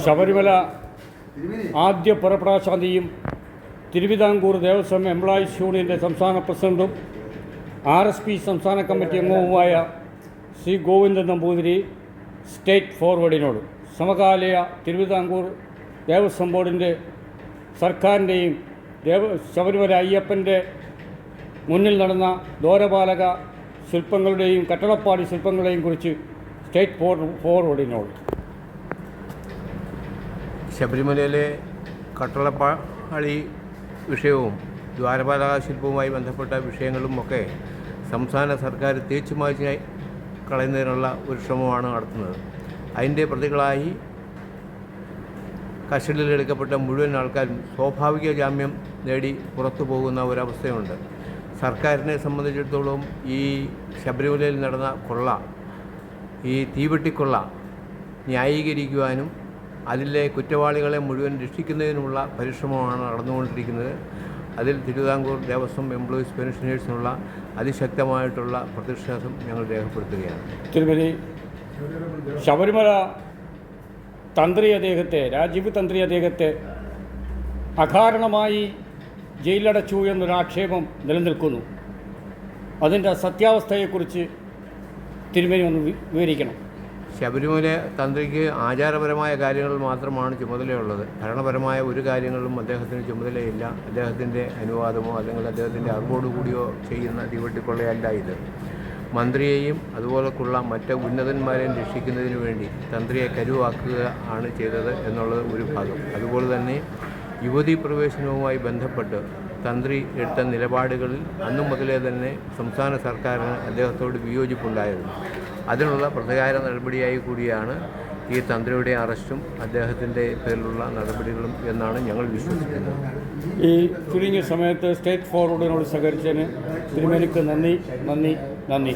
ശബരിമല ആദ്യ പുറപ്പെടാശാന്തിയും തിരുവിതാംകൂർ ദേവസ്വം എംപ്ലോയീസ് യൂണിയൻ്റെ സംസ്ഥാന പ്രസിഡന്റും RSP സംസ്ഥാന കമ്മിറ്റി അംഗവുമായ ശ്രീ ഗോവിന്ദൻ നമ്പൂതിരി സ്റ്റേറ്റ് ഫോർവേഡിനോട് സമകാലിക തിരുവിതാംകൂർ ദേവസ്വം ബോർഡിൻ്റെ സർക്കാരിൻ്റെയും ശബരിമല അയ്യപ്പൻ്റെ മുന്നിൽ നടന്ന ദ്വാരപാലക ശില്പങ്ങളുടെയും കട്ടളപ്പാടി ശില്പങ്ങളെയും കുറിച്ച് സ്റ്റേറ്റ് ഫോർവേഡിനോട്. ശബരിമലയിലെ കട്ടളപ്പാളി വിഷയവും ദ്വാരപാലക ശില്പവുമായി ബന്ധപ്പെട്ട വിഷയങ്ങളുമൊക്കെ സംസ്ഥാന സർക്കാർ തേച്ചുമായ്ച്ച് കളയുന്നതിനുള്ള ഒരു ശ്രമമാണ് നടത്തുന്നത്. അതിൻ്റെ പ്രതികളായി കസ്റ്റഡിയിലെടുക്കപ്പെട്ട മുഴുവൻ ആൾക്കാരും സ്വാഭാവിക ജാമ്യം നേടി പുറത്തു പോകുന്ന ഒരവസ്ഥയുണ്ട്. സർക്കാരിനെ സംബന്ധിച്ചിടത്തോളം ഈ ശബരിമലയിൽ നടന്ന കൊള്ള, ഈ തീവെട്ടിക്കൊള്ള ന്യായീകരിക്കുവാനും അതിലെ കുറ്റവാളികളെ മുഴുവൻ രക്ഷിക്കുന്നതിനുമുള്ള പരിശ്രമമാണ് നടന്നുകൊണ്ടിരിക്കുന്നത്. അതിൽ തിരുവിതാംകൂർ ദേവസ്വം എംപ്ലോയീസ് പെൻഷനേഴ്സിനുള്ള അതിശക്തമായിട്ടുള്ള പ്രതിഷേധം ഞങ്ങൾ രേഖപ്പെടുത്തുകയാണ്. തിരുമതി ശബരിമല തന്ത്രി അദ്ദേഹത്തെ, രാജീവ് തന്ത്രി അദ്ദേഹത്തെ അകാരണമായി ജയിലടച്ചു എന്നൊരാക്ഷേപം നിലനിൽക്കുന്നു. അതിൻ്റെ സത്യാവസ്ഥയെക്കുറിച്ച് തിരുമേനി ഒന്ന് വിവരിക്കണം. ശബരിമല തന്ത്രിക്ക് ആചാരപരമായ കാര്യങ്ങൾ മാത്രമാണ് ചുമതലയുള്ളത്. ഭരണപരമായ ഒരു കാര്യങ്ങളും അദ്ദേഹത്തിന് ചുമതലയില്ല. അദ്ദേഹത്തിൻ്റെ അനുവാദമോ അല്ലെങ്കിൽ അദ്ദേഹത്തിൻ്റെ അറിവോടുകൂടിയോ ചെയ്യുന്ന തീവെട്ടിക്കൊള്ളയല്ല ഇത്. മന്ത്രിയെയും അതുപോലെയുള്ള മറ്റ് ഉന്നതന്മാരെയും രക്ഷിക്കുന്നതിന് വേണ്ടി തന്ത്രിയെ കരുവാക്കുക ആണ് ചെയ്തത് എന്നുള്ളത് ഒരു ഭാഗം. അതുപോലെ തന്നെ യുവതീ പ്രവേശനവുമായി ബന്ധപ്പെട്ട് തന്ത്രി എടുത്ത നിലപാടുകളിൽ അന്നു മുതലേ തന്നെ സംസ്ഥാന സർക്കാരിന് അദ്ദേഹത്തോട് വിയോജിപ്പുണ്ടായിരുന്നു. അതിനുള്ള പ്രതികാര നടപടിയായി കൂടിയാണ് ഈ തന്ത്രിയുടെ അറസ്റ്റും അദ്ദേഹത്തിൻ്റെ പേരിലുള്ള നടപടികളും എന്നാണ് ഞങ്ങൾ വിശ്വസിക്കുന്നത്. ഈ ചുരുങ്ങിയ സമയത്ത് സ്റ്റേറ്റ് ഫോർവേഡിനോട് സഹകരിച്ചതിന് തിരുമേനിക്ക് നന്ദി.